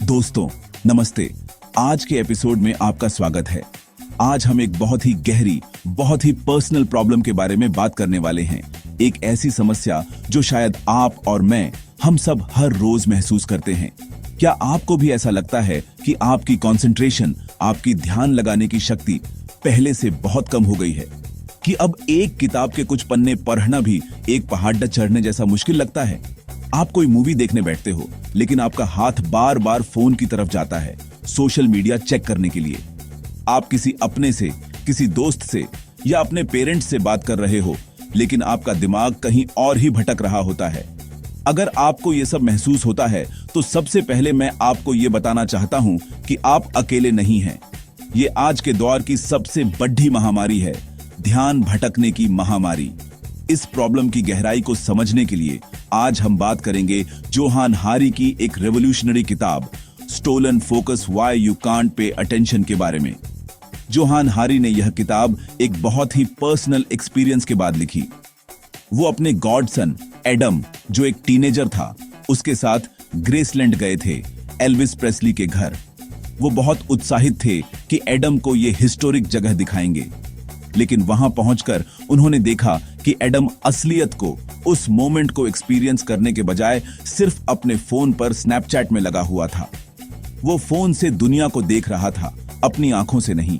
दोस्तों नमस्ते। आज के एपिसोड में आपका स्वागत है। आज हम एक बहुत ही गहरी, बहुत ही पर्सनल प्रॉब्लम के बारे में बात करने वाले हैं। एक ऐसी समस्या जो शायद आप और मैं, हम सब हर रोज महसूस करते हैं। क्या आपको भी ऐसा लगता है कि आपकी कंसंट्रेशन, आपकी ध्यान लगाने की शक्ति पहले से बहुत कम हो गई है? कि अब एक किताब के कुछ पन्ने पढ़ना भी एक पहाड़ चढ़ने जैसा मुश्किल लगता है? आप कोई मूवी देखने बैठते हो, लेकिन आपका हाथ बार बार फोन की तरफ जाता है, सोशल मीडिया चेक करने के लिए। आप किसी अपने से, किसी दोस्त से या अपने पेरेंट्स से बात कर रहे हो, लेकिन आपका दिमाग कहीं और ही भटक रहा होता है। अगर आपको ये सब महसूस होता है, तो सबसे पहले मैं आपको ये बताना चाहता हूं कि आप अकेले नहीं हैं। ये आज के दौर की सबसे बड़ी महामारी है, ध्यान भटकने की महामारी। इस प्रॉब्लम की गहराई को समझने के लिए आज हम बात करेंगे जोहान हारी की एक रेवोल्यूशनरी किताब stolen focus why you can't pay attention के बारे में। जोहान हारी ने यह किताब एक बहुत ही पर्सनल एक्सपीरियंस के बाद लिखी। वो अपने गॉडसन एडम, जो एक टीनेजर था, उसके साथ ग्रेसलैंड गए थे, एल्विस प्रेस्ली के घर। वो बहुत उत्साहित थे कि एडम को ये हिस्टोरिक जगह दिखाएंगे, लेकिन वहां पहुंचकर उन्होंने देखा कि एडम असलियत को, उस मोमेंट को एक्सपीरियंस करने के बजाय सिर्फ अपने फोन पर स्नैपचैट में लगा हुआ था। वो फोन से दुनिया को देख रहा था, अपनी आंखों से नहीं।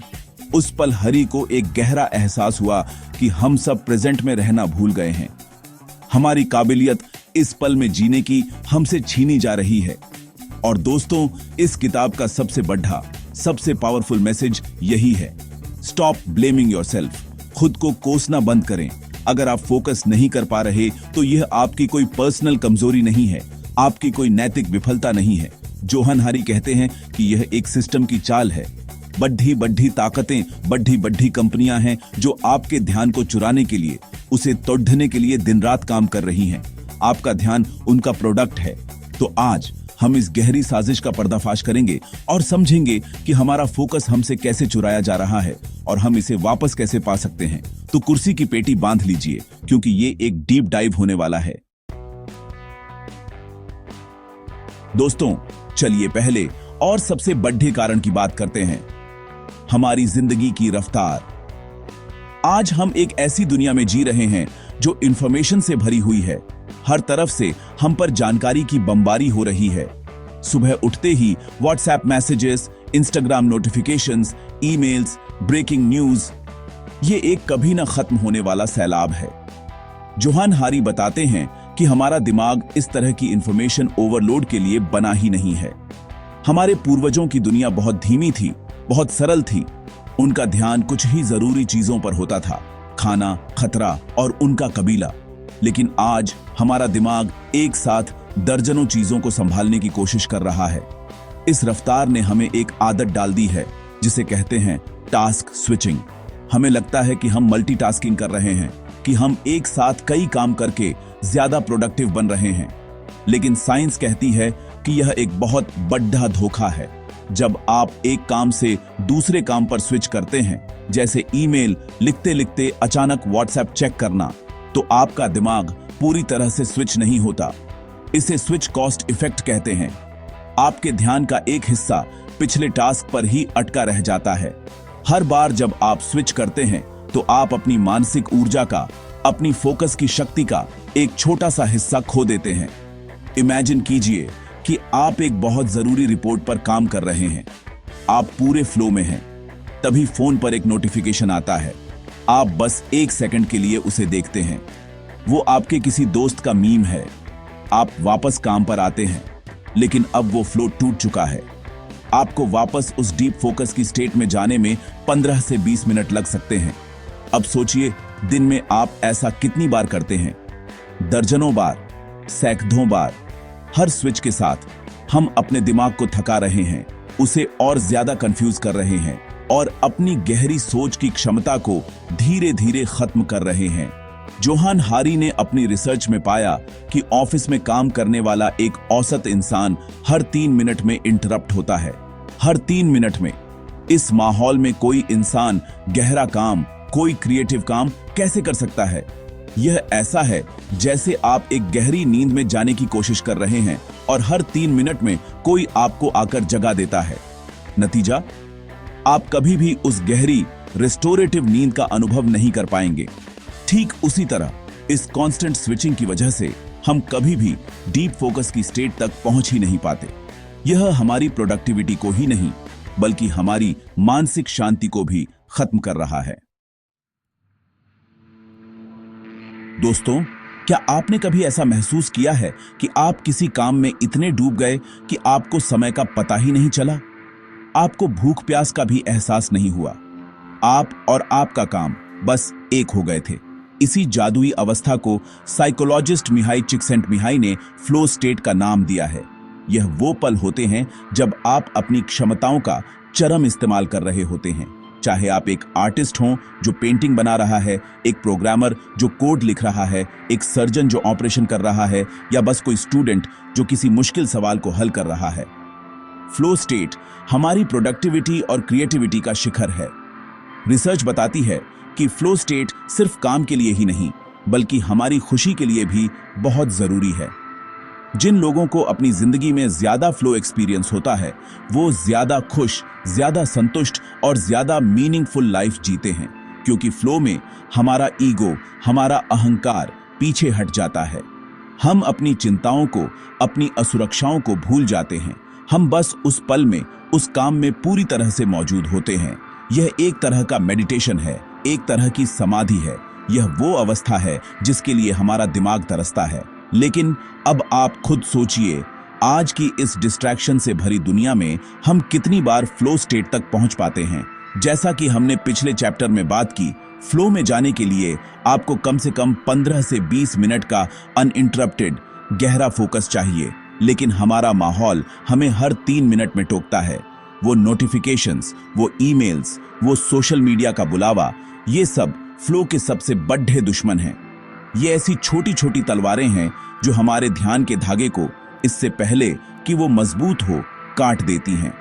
उस पल हरी को एक गहरा एहसास हुआ कि हम सब प्रेजेंट में रहना भूल गए हैं। हमारी काबिलियत इस पल में जीने की हमसे छीनी जा रही है। और दोस्तों, इस किताब का सबसे बड़ा, सबसे पावरफुल मैसेज यही है: स्टॉप ब्लेमिंग योरसेल्फ। खुद को कोसना बंद करें। अगर आप फोकस नहीं कर पा रहे, तो यह आपकी कोई पर्सनल कमजोरी नहीं है, आपकी कोई नैतिक विफलता नहीं है। जोहान हारी कहते हैं कि यह एक सिस्टम की चाल है। बड्ढी बड्ढी ताकतें, बड्ढी बड्ढी कंपनियां हैं जो आपके ध्यान को चुराने के लिए, उसे तोड़ने के लिए दिन रात काम कर रही हैं। आपका ध्यान उनका प्रोडक्ट है। तो आज हम इस गहरी साजिश का पर्दाफाश करेंगे और समझेंगे कि हमारा फोकस हमसे कैसे चुराया जा रहा है और हम इसे वापस कैसे पा सकते हैं। तो कुर्सी की पेटी बांध लीजिए, क्योंकि ये एक डीप डाइव होने वाला है। दोस्तों, चलिए पहले और सबसे बड़े कारण की बात करते हैं, हमारी जिंदगी की रफ्तार। आज हम एक ऐसी दुनिया में जी रहे हैं जो इंफॉर्मेशन से भरी हुई है। हर तरफ से हम पर जानकारी की बमबारी हो रही है। सुबह उठते ही WhatsApp messages, Instagram notifications, emails, breaking news, ये एक कभी ना खत्म होने वाला सैलाब है। जोहान हारी बताते हैं कि हमारा दिमाग इस तरह की इंफॉर्मेशन ओवरलोड के लिए बना ही नहीं है। हमारे पूर्वजों की दुनिया बहुत धीमी थी, बहुत सरल थी। उनका ध्यान कुछ ही जरूरी चीजों पर होता था: खाना, खतरा और उनका कबीला। लेकिन आज हमारा दिमाग एक साथ दर्जनों चीजों को संभालने की कोशिश कर रहा है। इस रफ्तार ने हमें एक आदत डाल दी है जिसे कहते हैं टास्क स्विचिंग। हमें लगता है कि हम मल्टीटास्किंग कर रहे हैं, कि हम एक साथ कई काम करके ज्यादा प्रोडक्टिव बन रहे हैं। लेकिन साइंस कहती है कि यह एक बहुत बड़ा धोखा है। जब आप एक काम से दूसरे काम पर स्विच करते हैं, जैसे ईमेल लिखते लिखते अचानक व्हाट्सएप चेक करना, तो आपका दिमाग पूरी तरह से स्विच नहीं होता। इसे स्विच कॉस्ट इफेक्ट कहते हैं। आपके ध्यान का एक हिस्सा पिछले टास्क पर ही अटका रह जाता है। हर बार जब आप स्विच करते हैं, तो आप अपनी मानसिक ऊर्जा का, अपनी फोकस की शक्ति का एक छोटा सा हिस्सा खो देते हैं। इमेजिन कीजिए कि आप एक बहुत जरूरी रिपोर्ट पर काम कर रहे हैं। आप पूरे फ्लो में हैं। तभी फोन पर एक नोटिफिकेशन आता है। आप बस एक सेकंड के लिए उसे देखते हैं। वो आपके किसी दोस्त का मीम है। आप वापस काम पर आते हैं, लेकिन अब वो फ्लो टूट चुका है। आपको वापस उस डीप फोकस की स्टेट में जाने में 15 से 20 मिनट लग सकते हैं। अब सोचिए, दिन में आप ऐसा कितनी बार करते हैं? दर्जनों बार, सैकड़ों बार। हर स्विच के साथ हम अपने दिमाग को थका रहे हैं, उसे और ज्यादा कंफ्यूज कर रहे हैं और अपनी गहरी सोच की क्षमता को धीरे धीरे खत्म कर रहे हैं। जोहान हारी ने अपनी रिसर्च में पाया कि ऑफिस में काम करने वाला एक औसत इंसान हर 3 मिनट में इंटरप्ट होता है। हर 3 मिनट में। इस माहौल में कोई इंसान गहरा काम, कोई क्रिएटिव काम कैसे कर सकता है? यह ऐसा है जैसे आप एक गहरी नींद में जाने की कोशिश कर रहे हैं और हर 3 मिनट में कोई आपको आकर जगा देता है। नतीजा, आप कभी भी उस गहरी रिस्टोरेटिव नींद का अनुभव नहीं कर पाएंगे। ठीक उसी तरह इस कांस्टेंट स्विचिंग की वजह से हम कभी भी डीप फोकस की स्टेट तक पहुंच ही नहीं पाते। यह हमारी प्रोडक्टिविटी को ही नहीं बल्कि हमारी मानसिक शांति को भी खत्म कर रहा है। दोस्तों, क्या आपने कभी ऐसा महसूस किया है कि आप किसी काम में इतने डूब गए कि आपको समय का पता ही नहीं चला? आपको भूख प्यास का भी एहसास नहीं हुआ। आप और आपका काम बस एक हो गए थे। इसी जादुई अवस्था को साइकोलॉजिस्ट मिहाई चिक्सेंटमिहाई ने फ्लो स्टेट का नाम दिया है। यह वो पल होते हैं जब आप अपनी क्षमताओं का चरम इस्तेमाल कर रहे होते हैं। चाहे आप एक आर्टिस्ट हों जो पेंटिंग बना रहा है, एक प्रोग्रामर जो कोड लिख रहा है, एक सर्जन जो ऑपरेशन कर रहा है, या बस कोई स्टूडेंट जो किसी मुश्किल सवाल को हल कर रहा है। फ्लो स्टेट हमारी प्रोडक्टिविटी और क्रिएटिविटी का शिखर है। रिसर्च बताती है कि फ्लो स्टेट सिर्फ काम के लिए ही नहीं बल्कि हमारी खुशी के लिए भी बहुत जरूरी है। जिन लोगों को अपनी जिंदगी में ज्यादा फ्लो एक्सपीरियंस होता है वो ज्यादा खुश, ज्यादा संतुष्ट और ज्यादा मीनिंगफुल लाइफ जीते हैं, क्योंकि फ्लो में हमारा ईगो, हमारा अहंकार पीछे हट जाता है। हम अपनी चिंताओं को, अपनी असुरक्षाओं को भूल जाते हैं। हम बस उस पल में, उस काम में पूरी तरह से मौजूद होते हैं। यह एक तरह का मेडिटेशन है, एक तरह की समाधि है। यह वो अवस्था है जिसके लिए हमारा दिमाग तरसता है। लेकिन अब आप खुद सोचिए, आज की इस डिस्ट्रैक्शन से भरी दुनिया में हम कितनी बार फ्लो स्टेट तक पहुंच पाते हैं। जैसा कि हमने पिछले चैप्टर में बात की, फ्लो में जाने के लिए आपको कम से कम 15 से 20 मिनट का अनइंटरप्टेड गहरा फोकस चाहिए। लेकिन हमारा माहौल हमें हर 3 मिनट में टोकता है। वो नोटिफिकेशंस, वो ईमेल्स, वो सोशल मीडिया का बुलावा, ये सब फ्लो के सबसे बड़े दुश्मन हैं। ये ऐसी छोटी छोटी तलवारें हैं जो हमारे ध्यान के धागे को इससे पहले कि वो मजबूत हो काट देती हैं।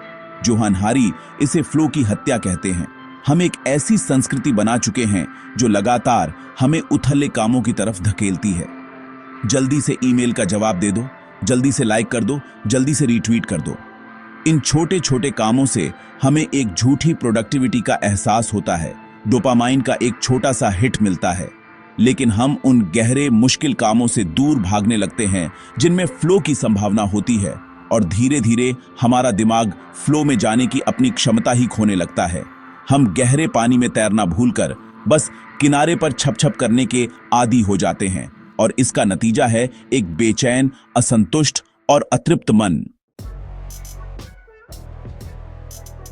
जोहान हारी इसे फ्लो की हत्या कहते हैं। हम एक ऐसी संस्कृति बना चुके हैं जो लगातार हमें उथले कामों की तरफ धकेलती है। जल्दी से ईमेल का जवाब दे दो, जल्दी से लाइक कर दो, जल्दी से रीट्वीट कर दो। इन छोटे छोटे कामों से हमें एक झूठी प्रोडक्टिविटी का एहसास होता है, डोपामाइन का एक छोटा सा हिट मिलता है। लेकिन हम उन गहरे मुश्किल कामों से दूर भागने लगते हैं जिनमें फ्लो की संभावना होती है, और धीरे धीरे हमारा दिमाग फ्लो में जाने की अपनी क्षमता ही खोने लगता है। हम गहरे पानी में तैरना भूलकर बस किनारे पर छप छप करने के आदी हो जाते हैं, और इसका नतीजा है एक बेचैन, असंतुष्ट और अतृप्त मन।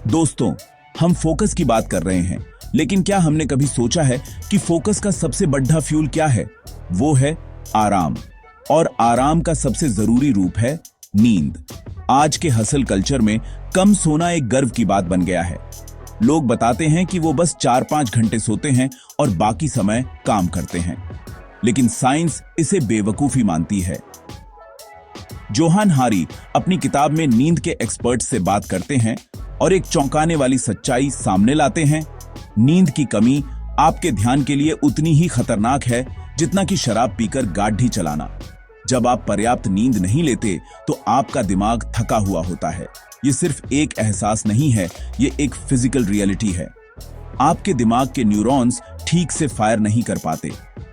दोस्तों, हम फोकस की बात कर रहे हैं, लेकिन क्या हमने कभी सोचा है कि फोकस का सबसे बड़ा फ्यूल क्या है? वो है आराम। और आराम का सबसे जरूरी रूप है नींद। आज के हसल कल्चर में कम सोना एक गर्व की बात बन गया है। लोग बताते हैं कि वो बस 4-5 घंटे सोते हैं और बाकी समय काम करते हैं, लेकिन साइंस इसे बेवकूफी मानती है। जोहान हारी अपनी किताब में नींद के एक्सपर्ट से बात करते हैं और एक चौंकाने वाली सच्चाई सामने लाते हैं। नींद की कमी आपके ध्यान के लिए उतनी ही खतरनाक है जितना कि शराब पीकर गाड़ी चलाना। जब आप पर्याप्त नींद नहीं लेते तो आपका दिमाग थका हुआ होता है। ये सिर्फ एक एहसास नहीं है, ये एक फिजिकल रियलिटी है। आपके दिमाग के न्यूरॉन्स ठीक से फायर नहीं कर पाते,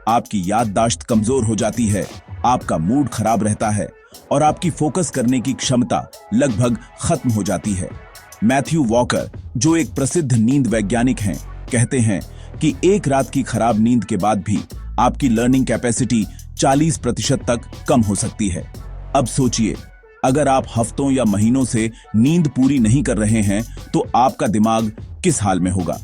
आपकी याददाश्त कमजोर हो जाती है, आपका मूड खराब रहता है और आपकी फोकस करने की क्षमता लगभग खत्म हो जाती है। मैथ्यू वॉकर, जो एक प्रसिद्ध नींद वैज्ञानिक हैं, कहते हैं कि एक रात की खराब नींद के बाद भी आपकी लर्निंग कैपेसिटी 40% तक कम हो सकती है। अब सोचिए, अगर आप हफ्तों या महीनों से नींद पूरी नहीं कर रहे हैं तो आपका दिमाग किस हाल में होगा।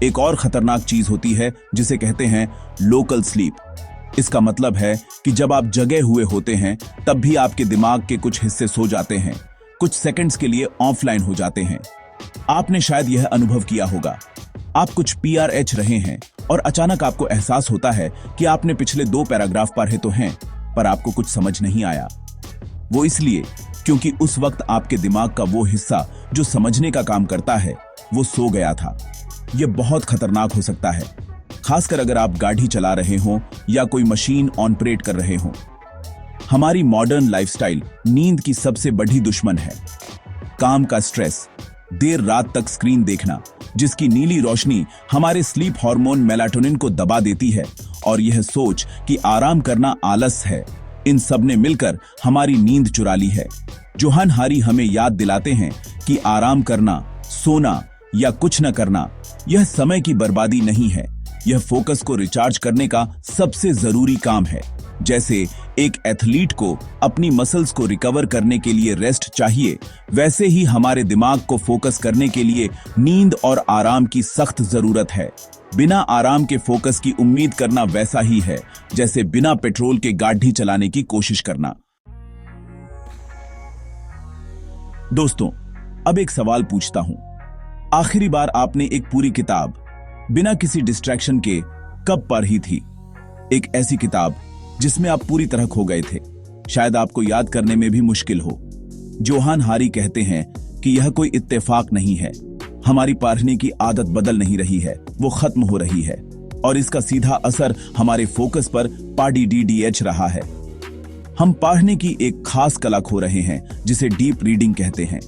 एक और खतरनाक चीज होती है जिसे कहते हैं लोकल स्लीप। इसका मतलब है कि जब आप जगे हुए होते हैं तब भी आपके दिमाग के कुछ हिस्से सो जाते हैं, कुछ सेकंड्स के लिए ऑफलाइन हो जाते हैं। आपने शायद यह अनुभव किया होगा। आप कुछ PRH रहे हैं और अचानक आपको एहसास होता है कि आपने पिछले 2 पैराग्राफ पढ़े तो हैं, पर आपको कुछ समझ नहीं आया। वो इसलिए क्योंकि उस वक्त आपके दिमाग का वो हिस्सा जो समझने का काम करता है वो सो गया था। यह बहुत खतरनाक हो सकता है। खासकर अगर आप गाड़ी चला रहे हो या कोई मशीन ऑपरेट कर रहे हो। हमारी मॉडर्न लाइफस्टाइल नींद की सबसे बड़ी दुश्मन है। काम का स्ट्रेस, देर रात तक स्क्रीन देखना, जिसकी नीली रोशनी हमारे स्लीप हार्मोन मेलाटोनिन को दबा देती है, और यह सोच कि आराम करना आलस है, इन सब ने मिलकर हमारी नींद चुरा ली है। जोहान हारी हमें याद दिलाते हैं कि आराम करना, सोना या कुछ न करना यह समय की बर्बादी नहीं है, यह फोकस को रिचार्ज करने का सबसे जरूरी काम है। जैसे एक एथलीट को अपनी मसल्स को रिकवर करने के लिए रेस्ट चाहिए, वैसे ही हमारे दिमाग को फोकस करने के लिए नींद और आराम की सख्त जरूरत है। बिना आराम के फोकस की उम्मीद करना वैसा ही है जैसे बिना पेट्रोल के गाड़ी चलाने की कोशिश करना। दोस्तों, अब एक सवाल पूछता हूं, आखिरी बार आपने एक पूरी किताब बिना किसी डिस्ट्रैक्शन के कब पढ़ी थी? एक ऐसी किताब जिसमें आप पूरी तरह खो गए थे, शायद आपको याद करने में भी मुश्किल हो। जोहान हारी कहते हैं कि यह कोई इत्तेफाक नहीं है, हमारी पढ़ने की आदत बदल नहीं रही है, वो खत्म हो रही है, और इसका सीधा असर हमारे फोकस पर PDDH रहा है। हम पढ़ने की एक खास कला खो रहे हैं जिसे डीप रीडिंग कहते हैं।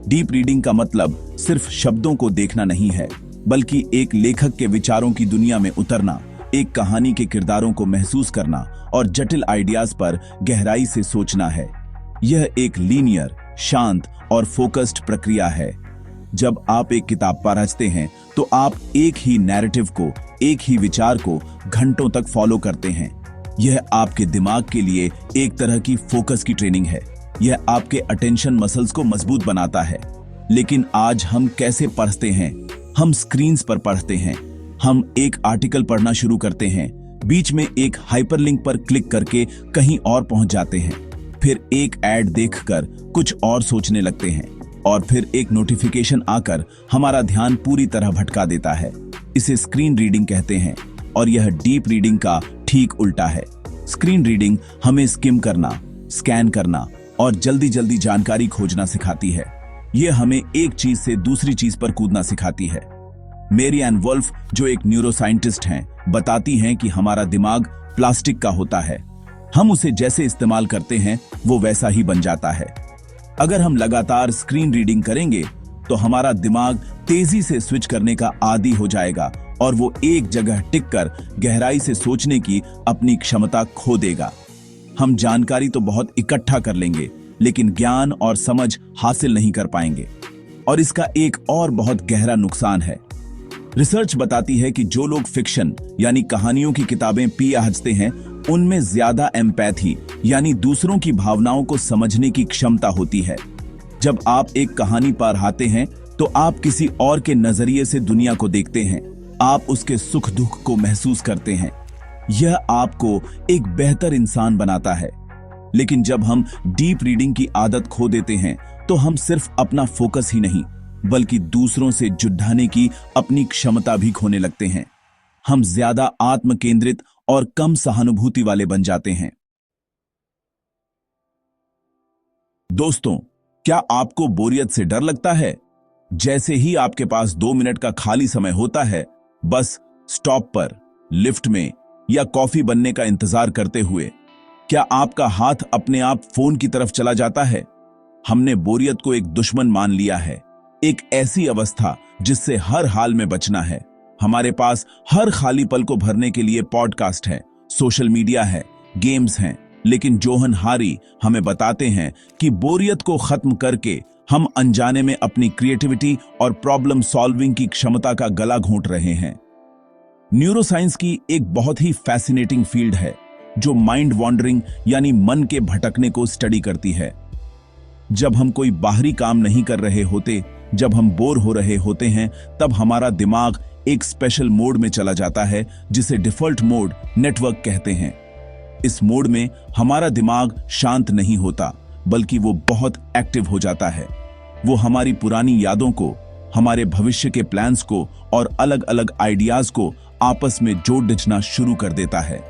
डीप रीडिंग का मतलब सिर्फ शब्दों को देखना नहीं है, बल्कि एक लेखक के विचारों की दुनिया में उतरना, एक कहानी के किरदारों को महसूस करना और जटिल आइडियाज पर गहराई से सोचना है। यह एक लीनियर, शांत और फोकस्ड प्रक्रिया है। जब आप एक किताब पढ़ते हैं तो आप एक ही नैरेटिव को, एक ही विचार को घंटों तक फॉलो करते हैं। यह आपके दिमाग के लिए एक तरह की फोकस की ट्रेनिंग है। यह आपके अटेंशन मसल्स को मजबूत बनाता है। लेकिन आज हम कैसे पढ़ते हैं? हम स्क्रीन्स पर पढ़ते हैं। हम एक आर्टिकल पढ़ना शुरू करते हैं, बीच में एक हाइपरलिंक पर क्लिक करके कहीं और पहुंच जाते हैं, फिर एक ऐड देखकर कुछ और सोचने लगते हैं, और फिर एक नोटिफिकेशन आकर हमारा ध्यान पूरी तरह भटका देता है। इसे स्क्रीन रीडिंग कहते हैं, और यह डीप रीडिंग का ठीक उल्टा है। स्क्रीन रीडिंग हमें स्किम करना, स्कैन करना और जल्दी जल्दी जानकारी खोजना सिखाती है। यह हमें एक चीज से दूसरी चीज पर कूदना सिखाती है। मेरी एन वुल्फ, जो एक न्यूरोसाइंटिस्ट हैं, बताती हैं कि हमारा दिमाग प्लास्टिक का होता है। हम उसे जैसे इस्तेमाल करते हैं वो वैसा ही बन जाता है। अगर हम लगातार स्क्रीन रीडिंग करेंगे तो हमारा दिमाग तेजी से स्विच करने का आदी हो जाएगा और वो एक जगह टिककर गहराई से सोचने की अपनी क्षमता खो देगा। हम जानकारी तो बहुत इकट्ठा कर लेंगे, लेकिन ज्ञान और समझ हासिल नहीं कर पाएंगे। और इसका एक और बहुत गहरा नुकसान है। रिसर्च बताती है कि जो लोग फिक्शन यानी कहानियों की किताबें पढ़ते हैं, उनमें ज्यादा एम्पैथी यानी दूसरों की भावनाओं को समझने की क्षमता होती है। जब आप एक कहानी पढ़ते हैं तो आप किसी और के नजरिए से दुनिया को देखते हैं, आप उसके सुख दुख को महसूस करते हैं। यह आपको एक बेहतर इंसान बनाता है। लेकिन जब हम डीप रीडिंग की आदत खो देते हैं तो हम सिर्फ अपना फोकस ही नहीं, बल्कि दूसरों से जुड़ने की अपनी क्षमता भी खोने लगते हैं। हम ज्यादा आत्म केंद्रित और कम सहानुभूति वाले बन जाते हैं। दोस्तों, क्या आपको बोरियत से डर लगता है? जैसे ही आपके पास 2 मिनट का खाली समय होता है, बस स्टॉप पर, लिफ्ट में या कॉफी बनने का इंतजार करते हुए, क्या आपका हाथ अपने आप फोन की तरफ चला जाता है? हमने बोरियत को एक दुश्मन मान लिया है, एक ऐसी अवस्था जिससे हर हाल में बचना है। हमारे पास हर खाली पल को भरने के लिए पॉडकास्ट है, सोशल मीडिया है, गेम्स हैं, लेकिन जोहान हारी हमें बताते हैं कि बोरियत को खत्म करके हम अनजाने में अपनी क्रिएटिविटी और प्रॉब्लम सॉल्विंग की क्षमता का गला घोंट रहे हैं। न्यूरोसाइंस की एक बहुत ही फैसिनेटिंग फील्ड है जो माइंड वॉन्डरिंग यानी मन के भटकने को स्टडी करती है। जब हम कोई बाहरी काम नहीं कर रहे होते, जब हम बोर हो रहे होते हैं, तब हमारा दिमाग एक स्पेशल मोड में चला जाता है जिसे डिफॉल्ट मोड नेटवर्क कहते हैं। इस मोड में हमारा दिमाग शांत नहीं होता, बल्कि वो बहुत एक्टिव हो जाता है। वो हमारी पुरानी यादों को, हमारे भविष्य के प्लान्स को और अलग अलग आइडियाज को आपस में जोड़ना शुरू कर देता है।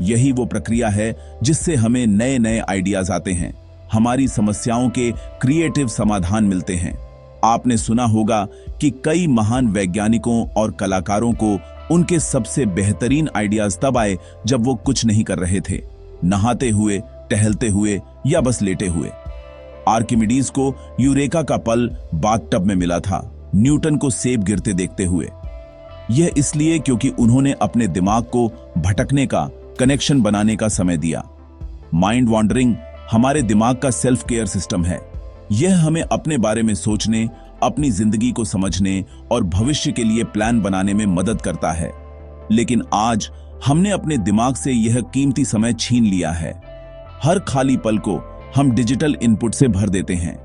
यही वो प्रक्रिया है जिससे हमें नए नए आइडियाज आते हैं, हमारी समस्याओं के क्रिएटिव समाधान मिलते हैं। आपने सुना होगा कि कई महान वैज्ञानिकों और कलाकारों को उनके सबसे बेहतरीन आइडियाज तब आए जब वो कुछ नहीं कर रहे थे, नहाते हुए, टहलते हुए या बस लेटे हुए। आर्किमिडीज को यूरेका का पल बाथटब में मिला था, न्यूटन को सेब गिरते देखते हुए। यह इसलिए क्योंकि उन्होंने अपने दिमाग को भटकने का, कनेक्शन बनाने का समय दिया। माइंड वॉन्डरिंग हमारे दिमाग का सेल्फ केयर सिस्टम है। यह हमें अपने बारे में सोचने, अपनी जिंदगी को समझने और भविष्य के लिए प्लान बनाने में मदद करता है। लेकिन आज हमने अपने दिमाग से यह कीमती समय छीन लिया है। हर खाली पल को हम डिजिटल इनपुट से भर देते हैं।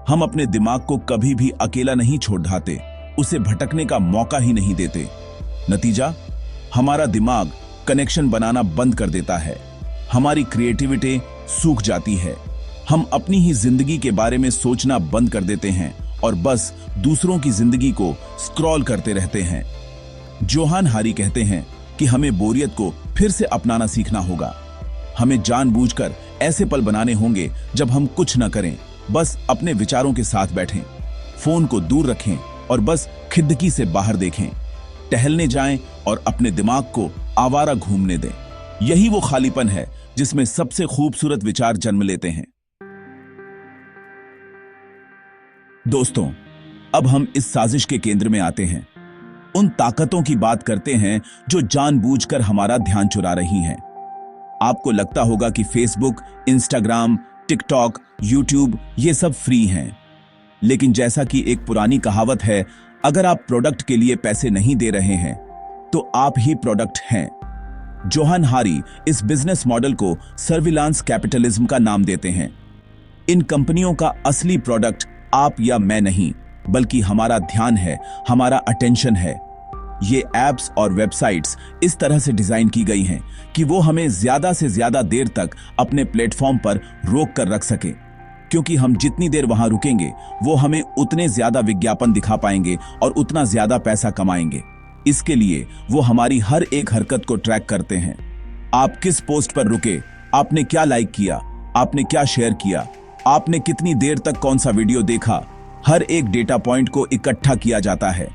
हम अपने दिमाग को कभी भी अकेला नहीं छोड़ देते, उसे भटकने का मौका ही नहीं देते। नतीजा, हमारा दिमाग कनेक्शन बनाना बंद कर देता है, हमारी क्रिएटिविटी सूख जाती है, हम अपनी ही जिंदगी के बारे में सोचना बंद कर देते हैं और बस दूसरों की जिंदगी को स्क्रॉल करते रहते हैं। जोहान हारी कहते हैं कि हमें बोरियत को फिर से अपनाना सीखना होगा। हमें जानबूझकर ऐसे पल बनाने होंगे जब हम कुछ न करें, बस अपने विचारों के साथ बैठें, फोन को दूर रखें और बस खिड़की से बाहर देखें, टहलने जाएं और अपने दिमाग को आवारा घूमने दें। यही वो खालीपन है जिसमें सबसे खूबसूरत विचार जन्म लेते हैं। दोस्तों, अब हम इस साजिश के केंद्र में आते हैं। उन ताकतों की बात करते हैं जो जानबूझकर हमारा ध्यान चुरा रही हैं। आपको लगता होगा कि फेसबुक, इंस्टाग्राम, टिकटॉक, यूट्यूब ये सब फ्री हैं। लेकिन जैसा कि एक पुरानी कहावत है, अगर आप प्रोडक्ट के लिए पैसे नहीं दे रहे हैं तो आप ही प्रोडक्ट हैं। जोहान हारी इस बिजनेस मॉडल को सर्विलांस कैपिटलिज्म का नाम देते हैं। इन कंपनियों का असली प्रोडक्ट आप या मैं नहीं, बल्कि हमारा ध्यान है, हमारा अटेंशन है। ये एप्स और वेबसाइट्स इस तरह से डिजाइन की गई हैं कि वो हमें ज्यादा से ज्यादा देर तक अपने प्लेटफॉर्म पर रोक कर रख सके, क्योंकि हम जितनी देर वहां रुकेंगे वो हमें उतने ज्यादा विज्ञापन दिखा पाएंगे और उतना ज्यादा पैसा कमाएंगे। इसके लिए वो हमारी हर एक हरकत को ट्रैक करते हैं। आप किस पोस्ट पर रुके, आपने क्या लाइक किया, आपने क्या शेयर किया, आपने कितनी देर तक कौन सा वीडियो देखा, हर एक डेटा पॉइंट को इकट्ठा किया जाता है।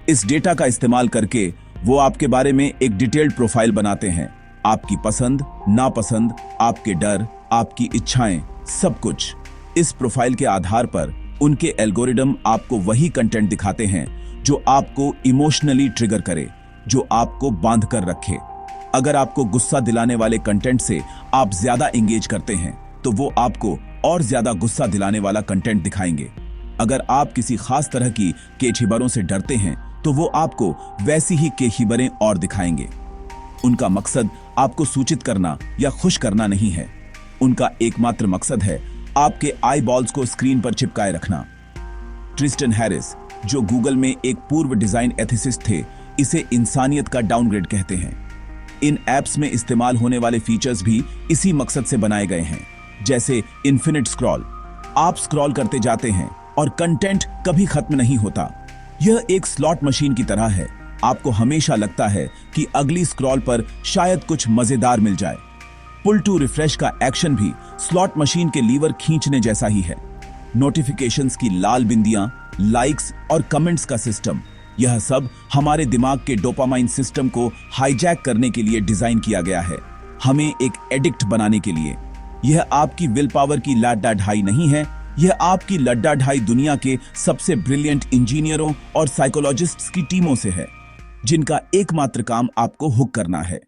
इस डेटा का इस्तेमाल करके वो आपके बारे में एक डिटेल्ड प्रोफाइल बनाते हैं। आपकी पसंद, नापसंद, आपके डर, आपकी इच्छाएं, सब कुछ। इस प्रोफाइल के आधार पर उनके एल्गोरिदम आपको वही कंटेंट दिखाते हैं जो आपको इमोशनली ट्रिगर करे, जो आपको बांध कर रखे। अगर आपको गुस्सा दिलाने वाले कंटेंट से आप ज्यादा एंगेज करते हैं तो वो आपको और ज्यादा गुस्सा दिलाने वाला कंटेंट दिखाएंगे। अगर आप किसी खास तरह की केचीबरों से डरते हैं तो वो आपको वैसी ही केचीबरें और दिखाएंगे। उनका मकसद आपको सूचित करना या खुश करना नहीं है। उनका एकमात्र मकसद है आपके आई बॉल्स को स्क्रीन पर चिपकाए रखना। ट्रिस्टन हैरिस, जो गूगल में एक पूर्व डिजाइन एथिसिस्ट थे, इसे इंसानियत का डाउनग्रेड कहते हैं। इन एप्स में इस्तेमाल होने वाले फीचर्स भी इसी मकसद से बनाए गए हैं, जैसे इन्फिनिट स्क्रॉल। आप स्क्रॉल करते जाते हैं और कंटेंट कभी खत्म नहीं होता। यह एक स्लॉट मशीन की तरह है। आपको हमेशा लगता है कि अगली स्क्रॉल पर शायद कुछ मजेदार मिल जाए। पुल टू रिफ्रेश का एक्शन भी स्लॉट मशीन के लीवर खींचने जैसा ही है। नोटिफिकेशंस की लाल बिंदियां, लाइक्स और कमेंट्स का सिस्टम, यह सब हमारे दिमाग के डोपामाइन सिस्टम को हाईजैक करने के लिए डिजाइन किया गया है, हमें एक एडिक्ट बनाने के लिए। यह आपकी विल पावर की लड्डा ढाई नहीं है, यह आपकी लड्डा ढाई दुनिया के सबसे ब्रिलियंट इंजीनियरों और साइकोलॉजिस्ट्स की टीमों से है, जिनका एकमात्र काम आपको हुक करना है।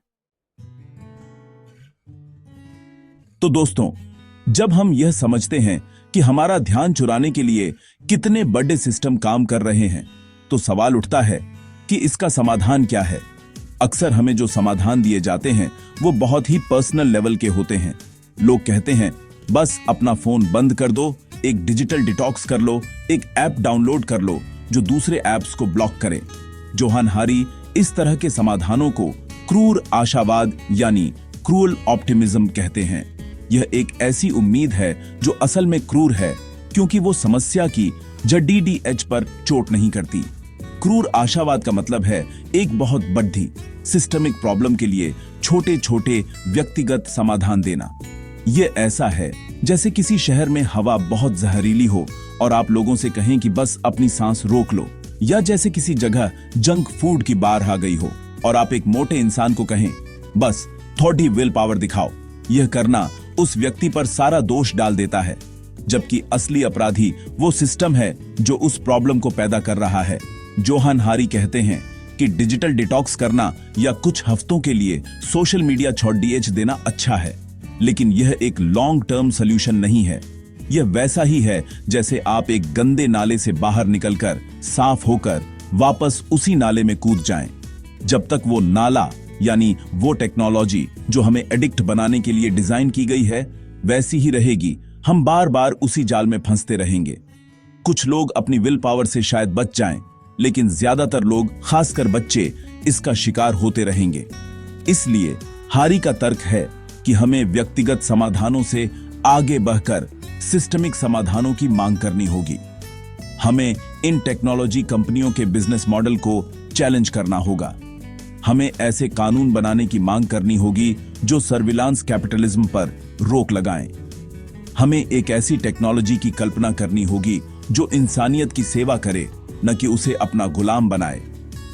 तो दोस्तों, जब हम यह समझते हैं कि हमारा ध्यान चुराने के लिए कितने बड़े सिस्टम काम कर रहे हैं, तो सवाल उठता है कि इसका समाधान क्या है। अक्सर हमें जो समाधान दिए जाते हैं वो बहुत ही पर्सनल लेवल के होते हैं। लोग कहते हैं बस अपना फोन बंद कर दो, एक डिजिटल डिटॉक्स कर लो, एक ऐप डाउनलोड कर लो जो दूसरे ऐप्स को ब्लॉक करे। जोहान हारी इस तरह के समाधानों को क्रूर आशावाद यानी क्रूअल ऑप्टिमिज्म कहते हैं। यह एक ऐसी उम्मीद है जो असल में क्रूर है, क्योंकि वो समस्या की जड़ी डी एच पर चोट नहीं करती। क्रूर आशावाद का मतलब है एक बहुत बड़ी सिस्टमिक प्रॉब्लम के लिए छोटे छोटे व्यक्तिगत समाधान देना। यह ऐसा है जैसे किसी शहर में हवा बहुत जहरीली हो और आप लोगों से कहें कि बस अपनी सांस रोक लो, या जैसे किसी जगह जंक फूड की बाढ़ आ गई हो और आप एक मोटे इंसान को कहें बस थोड़ी विल पावर दिखाओ, यह करना उस व्यक्ति पर सारा दोष डाल देता है, जबकि असली अपराधी वो सिस्टम है जो उस प्रॉब्लम को पैदा कर रहा है। जोहान हारी कहते हैं कि डिजिटल डिटॉक्स करना या कुछ हफ्तों के लिए सोशल मीडिया छोड़ देना अच्छा है, लेकिन यह एक लॉन्ग टर्म सॉल्यूशन नहीं है। यह वैसा ही है जैसे आप एक गंदे नाले से बाहर निकलकर साफ होकर वापस उसी नाले में कूद जाएं। जब तक वो नाला यानी वो टेक्नोलॉजी जो हमें एडिक्ट बनाने के लिए डिजाइन की गई है वैसी ही रहेगी, हम बार बार उसी जाल में फंसते रहेंगे। कुछ लोग अपनी विल पावर से शायद बच जाएं, लेकिन ज्यादातर लोग, खासकर बच्चे, इसका शिकार होते रहेंगे। इसलिए हारी का तर्क है कि हमें व्यक्तिगत समाधानों से आगे बढ़कर सिस्टमिक समाधानों की मांग करनी होगी। हमें इन टेक्नोलॉजी कंपनियों के बिजनेस मॉडल को चैलेंज करना होगा। हमें ऐसे कानून बनाने की मांग करनी होगी जो सर्विलांस कैपिटलिज्म पर रोक लगाएं। हमें एक ऐसी टेक्नोलॉजी की कल्पना करनी होगी जो इंसानियत की सेवा करे, न कि उसे अपना गुलाम बनाए।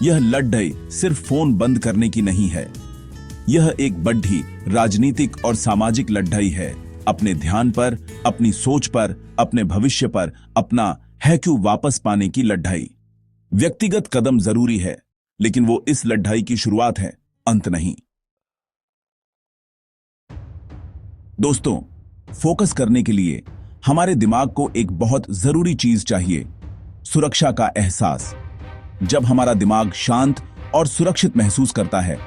यह लड़ाई सिर्फ फोन बंद करने की नहीं है, यह एक बड़ी राजनीतिक और सामाजिक लड़ाई है। अपने ध्यान पर, अपनी सोच पर, अपने भविष्य पर अपना हैक्यू वापस पाने की लड़ाई। व्यक्तिगत कदम जरूरी है, लेकिन वो इस लड़ाई की शुरुआत है, अंत नहीं। दोस्तों, फोकस करने के लिए हमारे दिमाग को एक बहुत जरूरी चीज चाहिए, सुरक्षा का एहसास। जब हमारा दिमाग शांत और सुरक्षित महसूस करता है,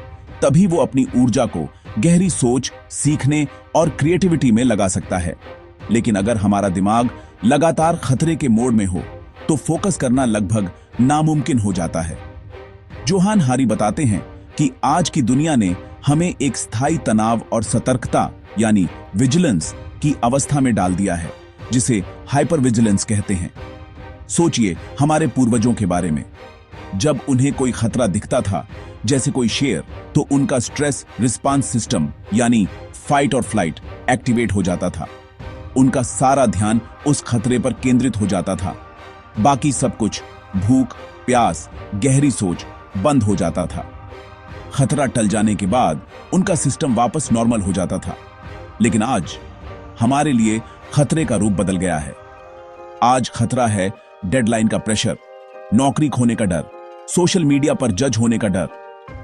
तभी वो अपनी ऊर्जा को गहरी सोच, सीखने और क्रिएटिविटी में लगा सकता है। लेकिन अगर हमारा दिमाग लगातार खतरे के मोड में हो, तो फोकस करना लगभग नामुमकिन हो जाता है। जोहान हारी बताते हैं कि आज की दुनिया ने हमें एक स्थायी तनाव और सतर्कता यानी विजिलेंस की अवस्था में डाल दिया है, जिसे हाइपर विजिलेंस कहते हैं। सोचिए हमारे पूर्वजों के बारे में। जब उन्हें कोई खतरा दिखता था, जैसे कोई शेर, तो उनका स्ट्रेस रिस्पांस सिस्टम यानी फाइट और फ्लाइट एक्टिवेट हो जाता था। उनका सारा ध्यान उस खतरे पर केंद्रित हो जाता था। बाकी सब कुछ, भूख, प्यास, गहरी सोच, बंद हो जाता था। खतरा टल जाने के बाद उनका सिस्टम वापस नॉर्मल हो जाता था। लेकिन आज हमारे लिए खतरे का रूप बदल गया है। आज खतरा है डेडलाइन का प्रेशर, नौकरी खोने का डर, सोशल मीडिया पर जज होने का डर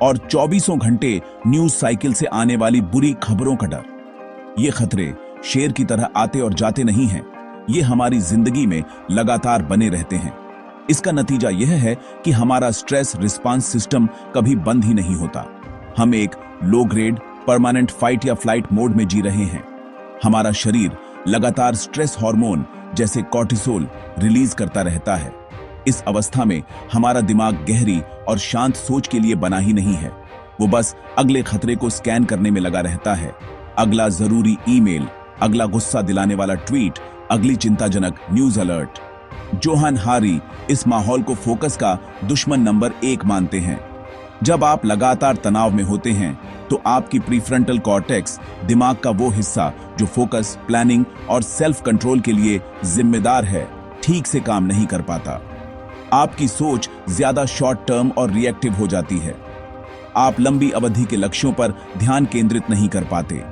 और 24 घंटे न्यूज साइकिल से आने वाली बुरी खबरों का डर। ये खतरे शेर की तरह आते और जाते नहीं हैं, ये हमारी जिंदगी में लगातार बने रहते हैं। इसका नतीजा यह है कि हमारा स्ट्रेस रिस्पांस सिस्टम कभी बंद ही नहीं होता। हम एक लो ग्रेड परमानेंट फाइट या फ्लाइट मोड में जी रहे हैं। हमारा शरीर लगातार स्ट्रेस हार्मोन जैसे कॉर्टिसोल रिलीज करता रहता है। इस अवस्था में हमारा दिमाग गहरी और शांत सोच के लिए बना ही नहीं है। वो बस अगले खतरे को स्कैन करने में लगा रहता है। अगला जरूरी ईमेल, अगला गुस्सा दिलाने वाला ट्वीट, अगली चिंताजनक न्यूज अलर्ट। जोहान हारी इस माहौल को फोकस का दुश्मन नंबर 1 मानते हैं। जब आप लगातार तनाव में होते हैं, तो आपकी प्रीफ्रंटल कॉर्टेक्स, दिमाग का वो हिस्सा जो फोकस, प्लानिंग और सेल्फ कंट्रोल के लिए जिम्मेदार है, ठीक से काम नहीं कर पाता। आपकी सोच ज्यादा शॉर्ट टर्म और रिएक्टिव हो जाती है। आप लंबी अवधि के लक्ष्यों पर ध्यान केंद्रित नहीं कर पाते।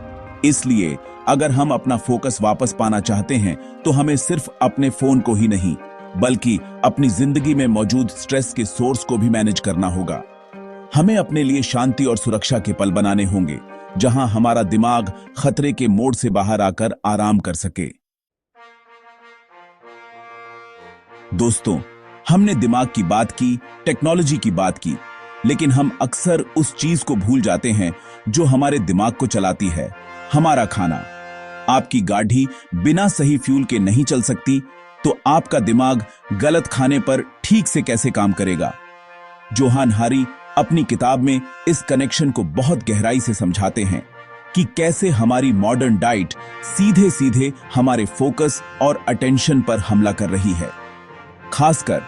इसलिए अगर हम अपना फोकस वापस पाना चाहते हैं, तो हमें सिर्फ अपने फोन को ही नहीं, बल्कि अपनी जिंदगी में मौजूद स्ट्रेस के सोर्स को भी मैनेज करना होगा। हमें अपने लिए शांति और सुरक्षा के पल बनाने होंगे, जहां हमारा दिमाग खतरे के मोड से बाहर आकर आराम कर सके। दोस्तों, हमने दिमाग की बात की, टेक्नोलॉजी की बात की, लेकिन हम अक्सर उस चीज को भूल जाते हैं जो हमारे दिमाग को चलाती है, हमारा खाना। आपकी गाड़ी बिना सही फ्यूल के नहीं चल सकती, तो आपका दिमाग गलत खाने पर ठीक से कैसे काम करेगा? जोहान हारी अपनी किताब में इस कनेक्शन को बहुत गहराई से समझाते हैं कि कैसे हमारी मॉडर्न डाइट सीधे सीधे हमारे फोकस और अटेंशन पर हमला कर रही है। खासकर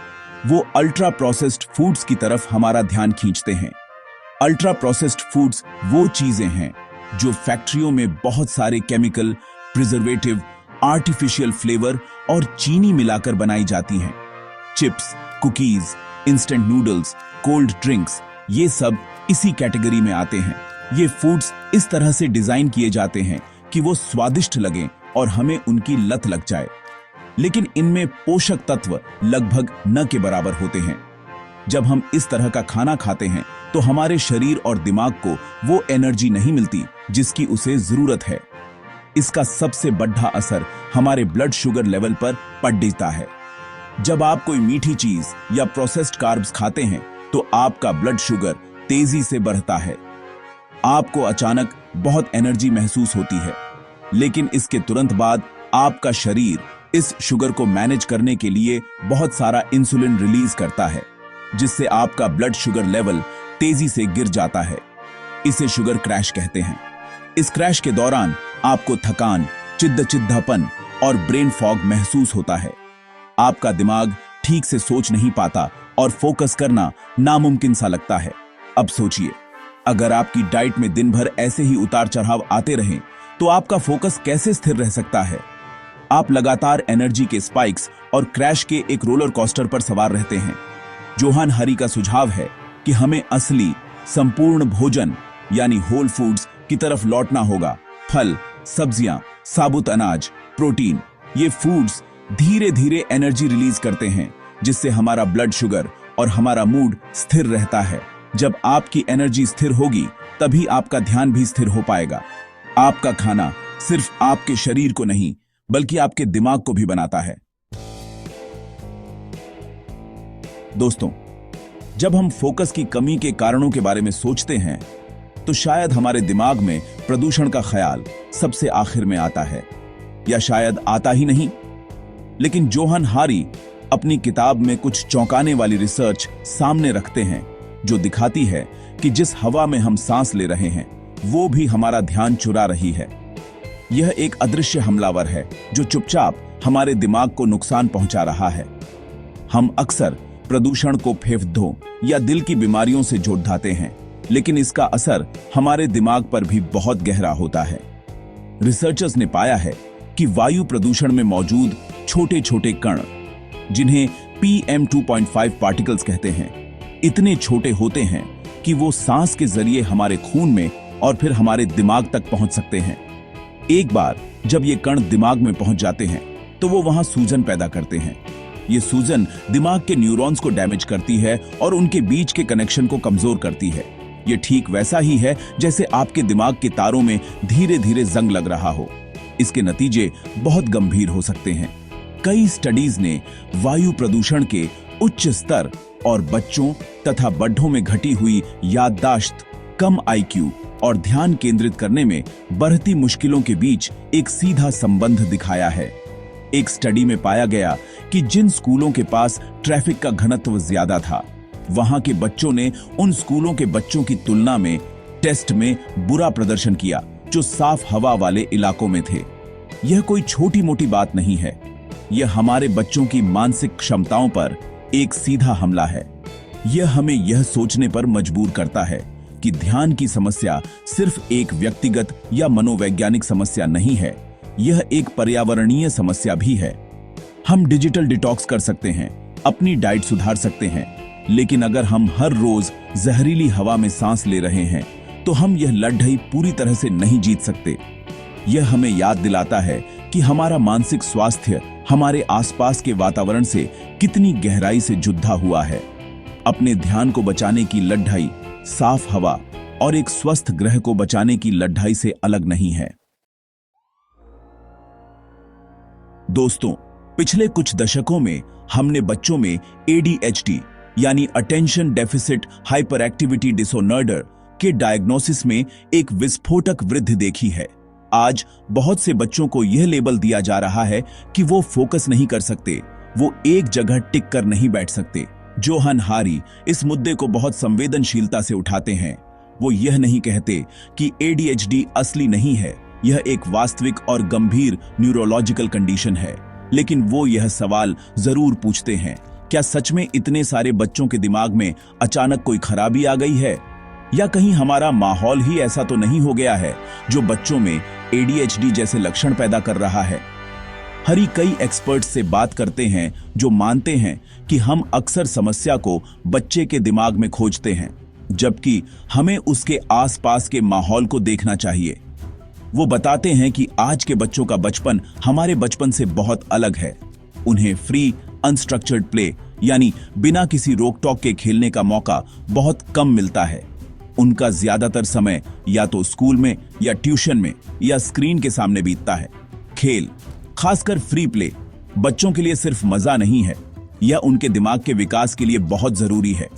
वो अल्ट्रा प्रोसेस्ड फूड्स की तरफ हमारा ध्यान खींचते हैं। अल्ट्रा प्रोसेस्ड फूड्स वो चीजें हैं जो फैक्ट्रियों में बहुत सारे केमिकल, प्रिजर्वेटिव, आर्टिफिशियल फ्लेवर और चीनी मिलाकर बनाई जाती हैं। Chips, cookies, instant noodles, cold drinks, ये सब इसी कैटेगरी में आते हैं। ये फूड्स इस तरह से डिजाइन किए जाते हैं कि वो स्वादिष्ट लगें और हमें उनकी लत लग जाए, लेकिन इनमें पोषक तत्व लगभग न के बराबर होते हैं। जब हम इस तरह का खाना खाते हैं तो हमारे शरीर और दिमाग को वो एनर्जी नहीं मिलती जिसकी उसे जरूरत है। इसका सबसे बड़ा असर हमारे ब्लड शुगर लेवल पर पड़ जाता है। जब आप कोई मीठी चीज या प्रोसेस्ड कार्ब्स खाते हैं तो आपका ब्लड शुगर तेजी से बढ़ता है। आपको अचानक बहुत एनर्जी महसूस होती है, लेकिन इसके तुरंत बाद आपका शरीर इस शुगर को मैनेज करने के लिए बहुत सारा इंसुलिन रिलीज करता है, जिससे आपका ब्लड शुगर लेवल तेजी से गिर जाता है। इसे शुगर क्रैश कहते हैं। इस क्रैश के दौरान आपको थकान, चिद्धापन और ब्रेन फॉग महसूस होता है। आपका दिमाग ठीक से सोच नहीं पाता और फोकस करना नामुमकिन सा लगता है। अब सोचिए, अगर आपकी डाइट में दिन भर ऐसे ही उतार चढ़ाव आते रहें तो आपका फोकस कैसे स्थिर रह सकता है। आप लगातार एनर्जी के स्पाइक्स और क्रैश के एक रोलर कोस्टर पर सवार रहते हैं। जोहान हरी का सुझाव है कि हमें असली संपूर्ण भोजन यानी होल फूड्स की तरफ लौटना होगा। फल, सब्जियां, साबुत अनाज, प्रोटीन, ये फूड्स धीरे धीरे एनर्जी रिलीज करते हैं, जिससे हमारा ब्लड शुगर और हमारा मूड स्थिर रहता है। जब आपकी एनर्जी स्थिर होगी तभी आपका ध्यान भी स्थिर हो पाएगा। आपका खाना सिर्फ आपके शरीर को नहीं बल्कि आपके दिमाग को भी बनाता है। दोस्तों, जब हम फोकस की कमी के कारणों के बारे में सोचते हैं तो शायद हमारे दिमाग में प्रदूषण का ख्याल सबसे आखिर में आता है, या शायद आता ही नहीं। लेकिन जोहान हारी अपनी किताब में कुछ चौंकाने वाली रिसर्च सामने रखते हैं जो दिखाती है कि जिस हवा में हम सांस ले रहे हैं वो भी हमारा ध्यान चुरा रही है। यह एक अदृश्य हमलावर है जो चुपचाप हमारे दिमाग को नुकसान पहुंचा रहा है। हम अक्सर प्रदूषण को फेफड़ों या दिल की बीमारियों से जोड़ देते हैं, लेकिन इसका असर हमारे दिमाग पर भी बहुत गहरा होता है। रिसर्चर्स ने पाया है कि वायु प्रदूषण में मौजूद छोटे छोटे कण, जिन्हें PM2.5 पार्टिकल्स कहते हैं, इतने छोटे होते हैं कि वो सांस के जरिए हमारे खून में और फिर हमारे दिमाग तक पहुंच सकते हैं। एक बार जब ये कण दिमाग में पहुंच जाते हैं तो वो वहां सूजन पैदा करते हैं। ये सूजन दिमाग के न्यूरॉन्स को डैमेज करती है और उनके बीच के कनेक्शन को कमजोर करती है। ये ठीक वैसा ही है जैसे आपके दिमाग के तारों में धीरे धीरे जंग लग रहा हो। इसके नतीजे बहुत गंभीर हो सकते हैं। कई स्टडीज ने वायु प्रदूषण के उच्च स्तर और बच्चों तथा बड्ढों में घटी हुई याददाश्त, कम IQ और ध्यान केंद्रित करने में बढ़ती मुश्किलों के बीच एक सीधा संबंध दिखाया है। एक स्टडी में पाया गया कि जिन स्कूलों के पास ट्रैफिक का घनत्व ज्यादा था, वहां के बच्चों ने उन स्कूलों के बच्चों की तुलना में टेस्ट में बुरा प्रदर्शन किया जो साफ हवा वाले इलाकों में थे। यह कोई छोटी मोटी बात नहीं है, यह हमारे बच्चों की मानसिक क्षमताओं पर एक सीधा हमला है। यह हमें यह सोचने पर मजबूर करता है कि ध्यान की समस्या सिर्फ एक व्यक्तिगत या मनोवैज्ञानिक समस्या नहीं है, यह एक पर्यावरणीय समस्या भी है। हम डिजिटल डिटॉक्स कर सकते हैं, अपनी डाइट सुधार सकते हैं, लेकिन अगर हम हर रोज जहरीली हवा में सांस ले रहे हैं तो हम यह लड़ाई पूरी तरह से नहीं जीत सकते। यह हमें याद दिलाता है कि हमारा मानसिक स्वास्थ्य हमारे आसपास के वातावरण से कितनी गहराई से जुड़ा हुआ है। अपने ध्यान को बचाने की लड़ाई साफ हवा और एक स्वस्थ ग्रह को बचाने की लड़ाई से अलग नहीं है। दोस्तों, पिछले कुछ दशकों में हमने बच्चों में ADHD यानी attention deficit hyper activity disorder के डायग्नोसिस में एक विस्फोटक वृद्धि देखी है। आज बहुत से बच्चों को यह लेबल दिया जा रहा है कि वो फोकस नहीं कर सकते, वो एक जगह टिक कर नहीं बैठ सकते। जोहान हारी इस मुद्दे को बहुत संवेदनशीलता से उठाते हैं। वो यह नहीं कहते कि ADHD असली नहीं है, यह एक वास्तविक और गंभीर न्यूरोलॉजिकल कंडीशन है, लेकिन वो यह सवाल जरूर पूछते हैं, क्या सच में इतने सारे बच्चों के दिमाग में अचानक कोई खराबी आ गई है, या कहीं हमारा माहौल ही ऐसा तो नहीं हो गया है जो बच्चों में ADHD जैसे लक्षण पैदा कर रहा है। हरी कई एक्सपर्ट्स से बात करते हैं जो मानते हैं कि हम अक्सर समस्या को बच्चे के दिमाग में खोजते हैं। जबकि हमें उसके आसपास के माहौल को देखना चाहिए। वो बताते हैं कि आज के बच्चों का बचपन हमारे बचपन से बहुत अलग है। उन्हें फ्री अनस्ट्रक्चर्ड प्ले यानी बिना किसी रोक टोक के खेलने का मौका बहुत कम मिलता है। उनका ज्यादातर समय या तो स्कूल में या ट्यूशन में या स्क्रीन के सामने बीतता है। खेल, खासकर फ्री प्ले, बच्चों के लिए सिर्फ मजा नहीं है, यह उनके दिमाग के विकास के लिए बहुत जरूरी है।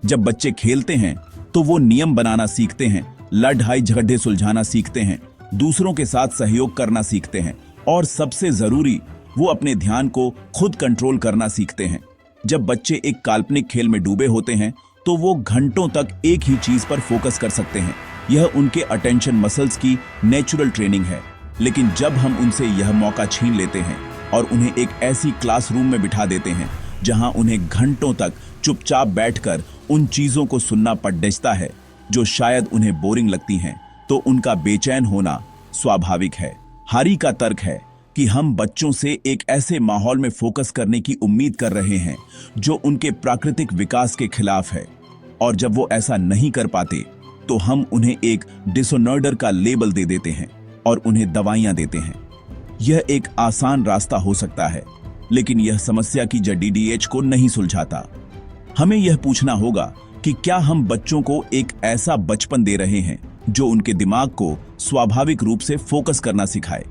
जब बच्चे खेलते हैं तो वो नियम बनाना सीखते हैं, लड़ाई झगड़े सुलझाना सीखते हैं, दूसरों के साथ सहयोग करना सीखते हैं और सबसे जरूरी, वो अपने ध्यान को खुद कंट्रोल करना सीखते हैं। जब बच्चे एक काल्पनिक खेल में डूबे होते हैं तो वो घंटों तक एक ही चीज पर फोकस कर सकते हैं। यह उनके अटेंशन मसल्स की नेचुरल ट्रेनिंग है। लेकिन जब हम उनसे यह मौका छीन लेते हैं और उन्हें एक ऐसी क्लासरूम में बिठा देते हैं जहां उन्हें घंटों तक चुपचाप बैठकर उन चीजों को सुनना पड़ता है जो शायद उन्हें बोरिंग लगती हैं, तो उनका बेचैन होना स्वाभाविक है। हारी का तर्क है कि हम बच्चों से एक ऐसे माहौल में फोकस करने की उम्मीद कर रहे हैं जो उनके प्राकृतिक विकास के खिलाफ है, और जब वो ऐसा नहीं कर पाते तो हम उन्हें एक डिसऑर्डर का लेबल दे देते हैं और उन्हें दवाइयां देते हैं। यह एक आसान रास्ता हो सकता है, लेकिन यह समस्या की जड़ DDH को नहीं सुलझाता। हमें यह पूछना होगा कि क्या हम बच्चों को एक ऐसा बचपन दे रहे हैं जो उनके दिमाग को स्वाभाविक रूप से फोकस करना सिखाए।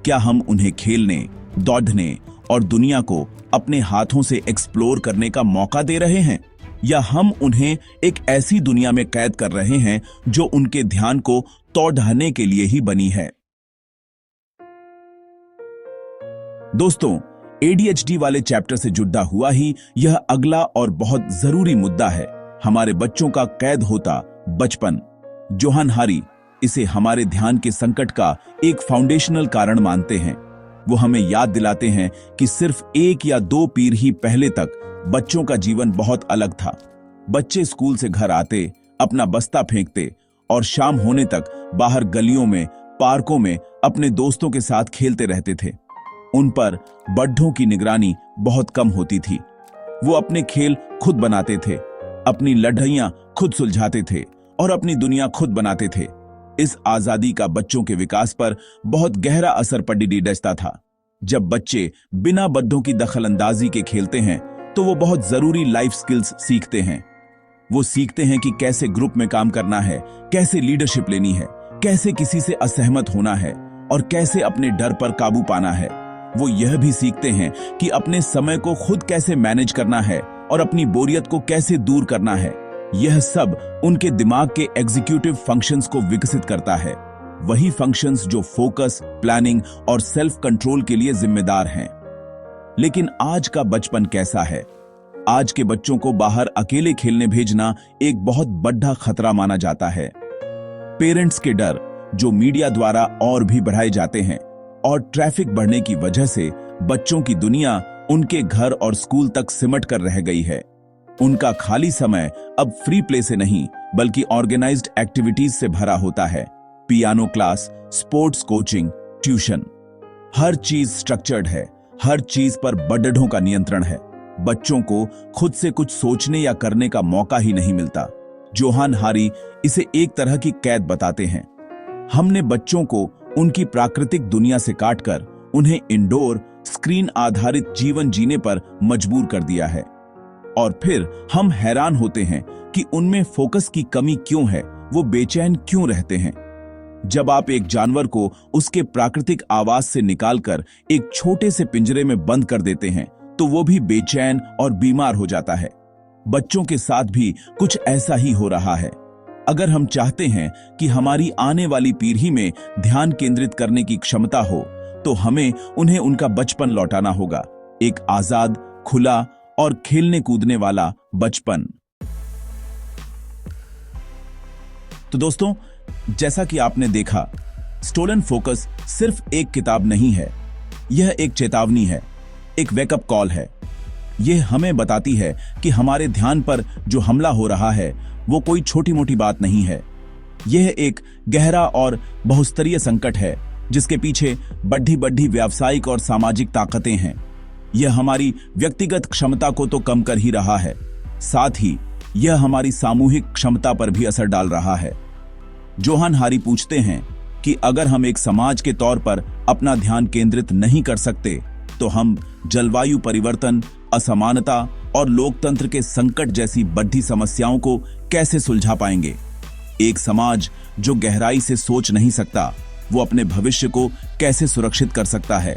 क्या हम उन्हें खेलने, दौड़ने और दुनिया को अपने हाथों से एक्सप्लोर करने का मौका दे रहे हैं, या हम उन्हें एक ऐसी दुनिया में कैद कर रहे हैं जो उनके ध्यान को तोड़ने के लिए ही बनी है। दोस्तों, ADHD वाले चैप्टर से जुड़ा हुआ ही यह अगला और बहुत जरूरी मुद्दा है, हमारे बच्चों का कैद होता बचपन। जोहान हारी इसे हमारे ध्यान के संकट का एक फाउंडेशनल कारण मानते हैं। वो हमें याद दिलाते हैं कि सिर्फ 1 या 2 पीढ़ी पहले तक बच्चों का जीवन बहुत अलग था। बच्चे स्कूल से घर आते, अपना बस्ता फेंकते और शाम होने तक बाहर गलियों में, पार्कों में अपने दोस्तों के साथ खेलते रहते थे। उन पर बड्ढों की निगरानी बहुत कम होती थी। वो अपने खेल खुद बनाते थे, अपनी लड़ाइयां खुद सुलझाते थे और अपनी दुनिया खुद बनाते थे। इस आजादी का बच्चों के विकास पर बहुत गहरा असर पड़ता था। जब बच्चे बिना बड्ढों की दखलंदाजी के खेलते हैं तो वो बहुत जरूरी लाइफ स्किल्स सीखते हैं। वो सीखते हैं कि कैसे ग्रुप में काम करना है, कैसे लीडरशिप लेनी है, कैसे किसी से असहमत होना है और कैसे अपने डर पर काबू पाना है। वो यह भी सीखते हैं कि अपने समय को खुद कैसे मैनेज करना है और अपनी बोरियत को कैसे दूर करना है। यह सब उनके दिमाग के एग्जीक्यूटिव फंक्शंस को विकसित करता है, वही फंक्शंस जो फोकस, प्लानिंग और सेल्फ कंट्रोल के लिए जिम्मेदार हैं। लेकिन आज का बचपन कैसा है? आज के बच्चों को बाहर अकेले खेलने भेजना एक बहुत बड़ा खतरा माना जाता है। पेरेंट्स के डर, जो मीडिया द्वारा और भी बढ़ाए जाते हैं, और ट्रैफिक बढ़ने की वजह से बच्चों की दुनिया उनके घर और स्कूल तक सिमट कर रह गई है। उनका खाली समय अब फ्री प्ले से नहीं बल्कि ऑर्गेनाइज्ड एक्टिविटीज से भरा होता है। Piano class, sports coaching, tuition, हर चीज स्ट्रक्चर्ड है, हर चीज पर बड़ों का नियंत्रण है। बच्चों को खुद से कुछ सोचने या करने का मौका ही नहीं मिलता। जोहान हारी इसे एक तरह की कैद बताते हैं। हमने बच्चों को उनकी प्राकृतिक दुनिया से काटकर उन्हें इंडोर, स्क्रीन आधारित जीवन जीने पर मजबूर कर दिया है, और फिर हम हैरान होते हैं कि उनमें फोकस की कमी क्यों है, वो बेचैन क्यों रहते हैं। जब आप एक जानवर को उसके प्राकृतिक आवास से निकालकर एक छोटे से पिंजरे में बंद कर देते हैं तो वो भी बेचैन और बीमार हो जाता है। बच्चों के साथ भी कुछ ऐसा ही हो रहा है। अगर हम चाहते हैं कि हमारी आने वाली पीढ़ी में ध्यान केंद्रित करने की क्षमता हो, तो हमें उन्हें उनका बचपन लौटाना होगा, एक आजाद, खुला और खेलने कूदने वाला बचपन। तो दोस्तों, जैसा कि आपने देखा, स्टोलन फोकस सिर्फ एक किताब नहीं है, यह एक चेतावनी है, एक वेकअप कॉल है। यह हमें बताती है कि हमारे ध्यान पर जो हमला हो रहा है वो कोई छोटी मोटी बात नहीं है। यह एक गहरा और बहुस्तरीय संकट है जिसके पीछे बड़ी बड़ी व्यावसायिक और सामाजिक ताकतें हैं। यह हमारी व्यक्तिगत क्षमता को तो कम कर ही रहा है, साथ ही यह हमारी सामूहिक क्षमता पर भी असर डाल रहा है। जोहान हारी पूछते हैं कि अगर हम एक समाज के तौर पर अपना ध्यान केंद्रित नहीं कर सकते तो हम जलवायु परिवर्तन, असमानता और लोकतंत्र के संकट जैसी बढ़ती समस्याओं को कैसे सुलझा पाएंगे। एक समाज जो गहराई से सोच नहीं सकता, वो अपने भविष्य को कैसे सुरक्षित कर सकता है।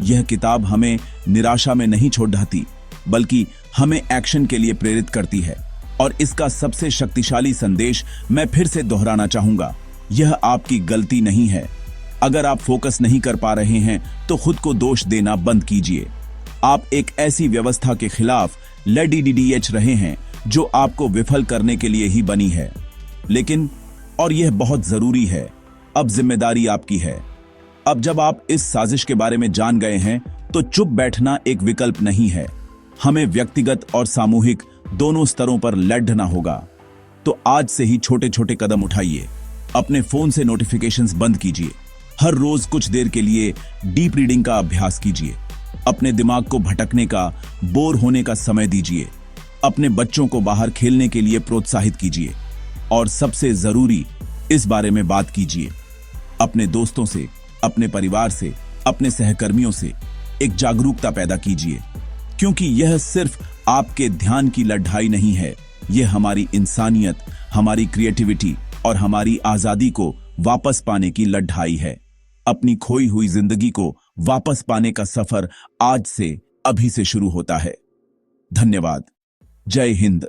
यह किताब हमें निराशा में नहीं छोड़ जाती, बल्कि हमें एक्शन के लिए प्रेरित करती है। और इसका सबसे शक्तिशाली संदेश मैं फिर से दोहराना चाहूंगा, यह आपकी गलती नहीं है। अगर आप फोकस नहीं कर पा रहे हैं तो खुद को दोष देना बंद कीजिए। आप एक ऐसी व्यवस्था के खिलाफ लड़ीडीडीएच रहे हैं जो आपको विफल करने के लिए ही बनी है। लेकिन, और यह बहुत जरूरी है, अब जिम्मेदारी आपकी है। अब जब आप इस साजिश के बारे में जान गए हैं तो चुप बैठना एक विकल्प नहीं है। हमें व्यक्तिगत और सामूहिक दोनों स्तरों पर लड़ना होगा। तो आज से ही छोटे छोटे कदम उठाइए। अपने फोन से नोटिफिकेशंस बंद कीजिए। हर रोज कुछ देर के लिए डीप रीडिंग का अभ्यास कीजिए। अपने दिमाग को भटकने का, बोर होने का समय दीजिए। अपने बच्चों को बाहर खेलने के लिए प्रोत्साहित कीजिए। और सबसे जरूरी, इस बारे में बात कीजिए अपने दोस्तों से, अपने परिवार से, अपने सहकर्मियों से। एक जागरूकता पैदा कीजिए, क्योंकि यह सिर्फ आपके ध्यान की लड़ाई नहीं है, यह हमारी इंसानियत, हमारी क्रिएटिविटी और हमारी आजादी को वापस पाने की लड़ाई है। अपनी खोई हुई जिंदगी को वापस पाने का सफर आज से, अभी से शुरू होता है। धन्यवाद। जय हिंद।